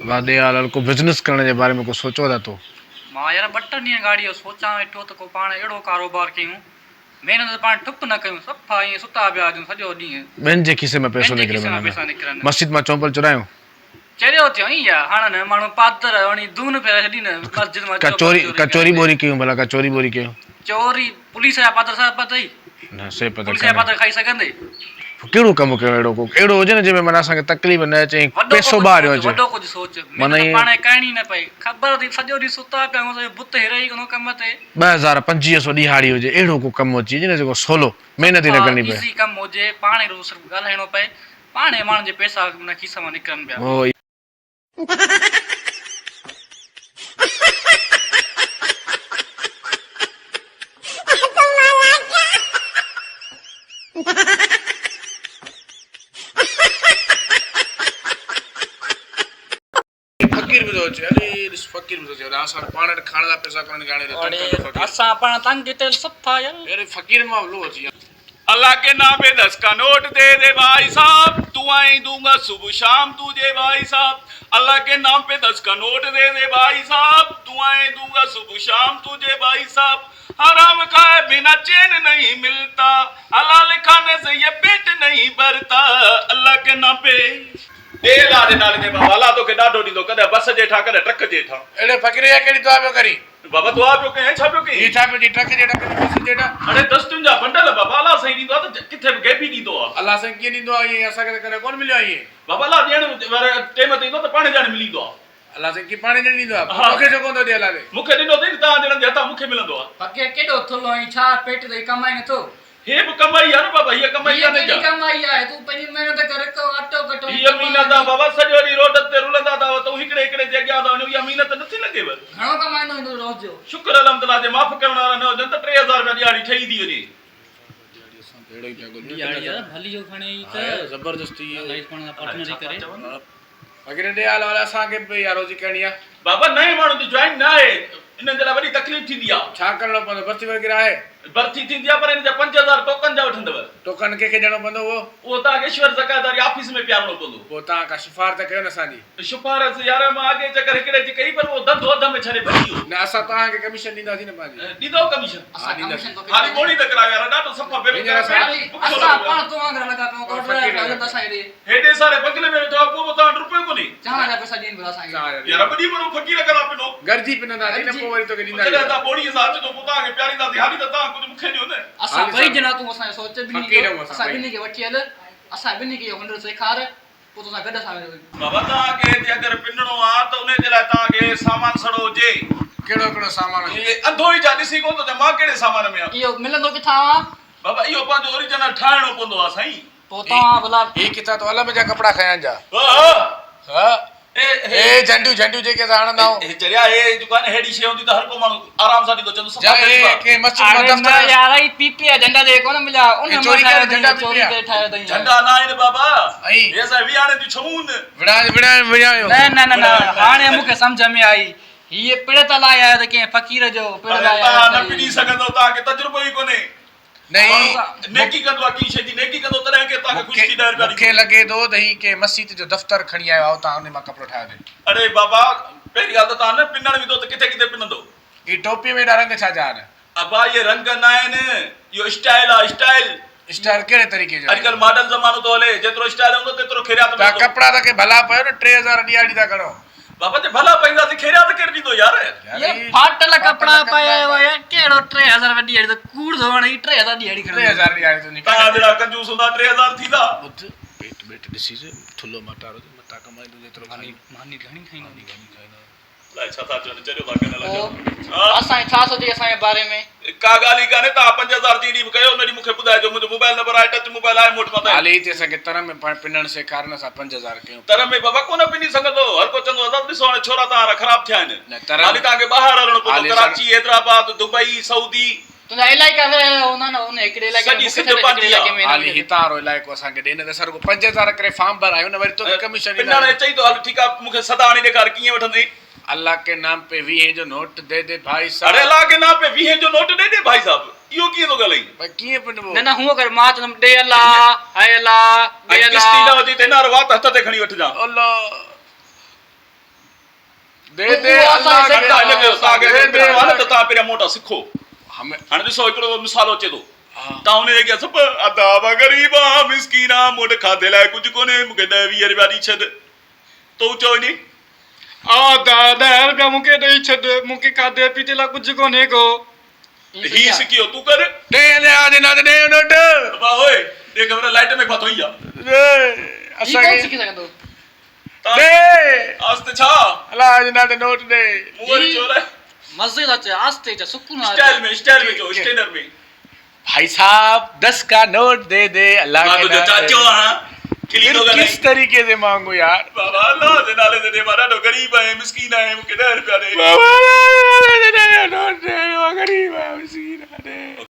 वादे यार को बिजनेस करने के बारे में कुछ सोचो था तो मां यार बटन नहीं गाड़ी सोचा वेठो तो को पाण एड़ो कारोबार कयूं मेहनत पाण टुक न कयूं सफा ये सुता पिया जो सजो डी बेन जे खिसे में पैसो निकरे बना मस्जिद में चौपल चुरायो चरियो थियो ई या हाण न माण्हू पातर वणी दून फेर छडी न मस्जिद में कचोरी कचोरी बोरी क्यों भला कचोरी बोरी क्यों चोरी पुलिस या पातर साहब पता ही ना से पता पुलिस या पातर खाई सकंदे केड़ो कम कयो एड़ो को एड़ो हो जे में मना सा तकलीफ न अचे पैसो बाहर हो जे वडो कुछ सोच मने पाणे कहणी न पई खबर थी सजो डी सुता पिया सो बुत हिरई कोनो कम ते 2500 दिहाड़ी हो जे एड़ो को कम अची जे जेको सोलो मेहनत ही न करनी पे इजी कम हो जे पाणे रो सिर्फ गालाइणो पे पाणे माण्हू जे पैसा न खीसा में निकरन पिया ओ फकीर भी तो अरे इस फकीर भी तो आसान पाण खाने दा पैसा करन गाने रे असा पाण तंग डिटेल सफा यार अरे फकीर में लो अची अल्लाह के नाम पे 10 का नोट दे दे भाई साहब दुआएं दूंगा सुबह शाम तुझे भाई साहब अल्लाह के नाम पे 10 का नोट दे दे भाई साहब दुआएं दूंगा सुबह शाम तुझे भाई साहब हराम खाए बिना चैन नहीं मिलता हलाल खाने से ये पेट नहीं भरता अल्लाह के नाम पे दे लादे नाले दे बाबा अल्लाह तो के डाडो दी तो कदे बस जेठा कदे ट्रक जेठा एड़े फकीर या केड़ी दुआ पे करी बाबा दुआ पियो के छा पियो के ई छा पे ट्रक जेड़ा करी बस जेड़ा अरे 10 तुंजा बंडल बाबा अल्लाह सही दी तो किथे गेपी दी तो अल्लाह से की नी दुआ ये ऐसा करे कौन मिलियो ये बाबा अल्लाह देण टेम दी तो पानी जाने मिली दो अल्लाह से की पानी जणी दो मुखे जो कोन दे अल्लाह दे मुखे दिनो दे ता जण देता मुखे मिलंदो फकीर केडो थुलो ई छा पेट दे कमाई न तो हे कमाई यार बाबा ये कमाई काने जा कमाई है तू पनी मेहनत कर को आटो कटो ये मीना दा बाबा सजोरी रोड ते रुलंदा दा तो हिकड़े हिकड़े जग्या दा ये मीनत नथी लगेव घणो कमाईंदो इन रोज जो शुक्र अल्हम्दुलिल्लाह जे माफ करण वाला न जन त 3000 रुपया दिहाड़ी ठई दी वनी एड़ो क्या गोल दिहाड़ी यार भली जो खणे ई त जबरदस्ती लाइफ पण पार्टनर करे फकीर दे आल वाला सा के पे यारो जी करनी है बाबा नए माण्हू दी जॉइन ना है इन जे ला वडी तकलीफ थींदी आ छा करणो पवंदो भर्ती वगैरह आहे भर्ती थींदी आ पर इन जा 5000 टोकन जा वठंदव टोकन के ॾियणो पवंदो वो ता ईश्वर ज़कादारी ऑफिस में प्यारणो पवंदो वो ता का सिफारिश कयो न असांजी सिफारिश यार मां आगे चक्कर हिकड़े जी कई पर वो धंधो अध में छड़े भरी हो न असां तव्हां खे कमीशन ॾींदासीं न पंहिंजी दीदो कमीशन असा कमीशन तो हाली गोणी त करायो यार ॾाढो सफ़ा असा पाण तो वांगुरु लगा पियो तो ड्राइवर असा रे हेडे सारे बंगले में वेठो को बता रुपए कोनी चाहा जा पैसा ॾीन भला साईं यार बड़ी बड़ो फकीर करा पिनो गरजी पिनंदा नी न पोइ वरी तोखे ॾींदा चले ता बोड़ी साथ तो पुता के प्यारी दा दिहाड़ी ता कुछ मुखे ॾियो न असा भई जना तू असा सोच भी फकीर नहीं हूं असा बिनी के वठी हल असा बिनी के हुनर सेखार पो तो गड सा बाबा ता के जे अगर पिनणो आ तो उने जे ला ता के सामान सड़ो जे केड़ो केड़ो सामान ये अंधो ही जा दिसी को तो मां केड़े सामान में इयो मिलंदो किथा बाबा इयो पांजो ओरिजिनल ठाणो पवंदो आ साईं तो ता भला ई किथा तो अलम जा कपड़ा खयां जा हां ए झंडू झंडू जेके हणंदा ए जरिया ए दुकान हेडी शे होंदी त हर को माण्हू आराम सां दी तो चंदो जा के मस्जिद में दफ्तर यार ई पीपी झंडा दे कोन मिला उन चोरी करे झंडा चोरी करे ठाए दई झंडा ना आइन बाबा आई ऐसा वियाणे दी छमून विड़ायो न हाणे मुके समझ में आई ये पेड़ तला आया त के फकीर जो पेड़ ता न पिनी सकंदो ता के तजुर्बो ही कोने नहीं नेकी कंदो की शे दी नेकी कंदो तरे के ता के खुश थी डर गाड़ी के लगे दो दही के मस्जिद जो दफ्तर खणी आयो ता उन में कपड़ो ठाए दे अरे बाबा पेरी गाल ता न पिनण भी दो त किथे किथे पिनंदो ई टोपी में रंग छा जा न अबा ये रंग ना है न यो स्टाइल आ स्टाइल केड़े तरीके जो आजकल मॉडर्न जमानो तो हले जेतरो स्टाइल होंदो तेतरो खैरियत ता कपड़ा त के भला पयो न 3000 दिहाड़ी ता करो बाबा जे भला पैंदा से खैरियत कर दी दो यार ये फाटल कपड़ा पाया हुआ केड़ो 3000 वडी तो कूड़ धोवण ई 3000 दिहाड़ी कर 3000 दिहाड़ी तो निकल ता जड़ा कंजूस हुंदा 3000 थीदा बुध पेट बेट दिसी से थुलो मटारो मता कमाई दो जेतरो मानी घणी खाइनो लाई छा ता चरियो ता कने लगे असा छा सोचे असा बारे में का गाली काने ता 5000 दी कयो नडी मुखे बुधाए जो मुजो मोबाइल नंबर आए टच मोबाइल आए मोट मता हाली ते सके तरह में पिनण से कारण सा 5000 कयो तरह में बाबा कोन पिनी सकदो हर को चंदो आजाद दिसो ने छोरा ता खराब थिया ने तरह हाली ता के बाहर हलणो पड़ो कराची हैदराबाद दुबई सऊदी तुझा इलाइका वे ओना न ओने एकड़े इलाके में हाली हितारो इलाइको असा के देने सर को 5000 करे फॉर्म भरायो न वरी तो कमीशन पिनण चई तो हाल ठीक आ मुखे सदा आणी देखार किए वठंदी अल्लाह के नाम पे 20 जो नोट दे दे भाई साहब अरे अल्लाह के नाम पे 20 जो नोट दे दे भाई साहब यो की तो गलई भाई किए पिनबो न हुओ कर मात नम दे अल्लाह हाय अल्लाह दे अल्लाह किस्ती ना होती ते ना वात हथ ते खणी वठ जा अल्लाह दे दे अल्लाह घटि खे हिन खे तव्हांखे दे दे त तव्हां पहिरियां मोटा सिखो हमें हाणे ॾिसो हिकिड़ो मिसाल अचे थो हाँ। तव्हां हुनजे अॻियां सभु अदा ग़रीबा मिसकीना मूं वटि खाधे लाइ कुझु कोन्हे मूंखे 10-20 रुपया ॾेई छॾ तो चओ नी दादा रुपया मूंखे ॾेई छॾ मूंखे खाधे पीते लाइ कुझु कोन्हे को ही सिखियो तूं कर दे दे आज ना दे नोट बाबा ओए देख हमरा लाइट में फाथो ई आहे दे असांखे सघंदो दे आस्ते छा अल्लाह आज ना दे नोट दे मूं वटि चो रे मज़े अचे आस्ते अचे सुकून स्टाइल में चो स्टैंडर्ड में भाई साहब 10 का नोट दे दे अल्लाह मां के तो नाम चाचो पे। हां खिली तो किस तरीके से मांगू यार बाबा अल्लाह दे नाले दे मारा तो गरीब है मिस्कीन है मूंखे 10 रुपया दे बाबा नोट दे गरीब है मिस्कीन है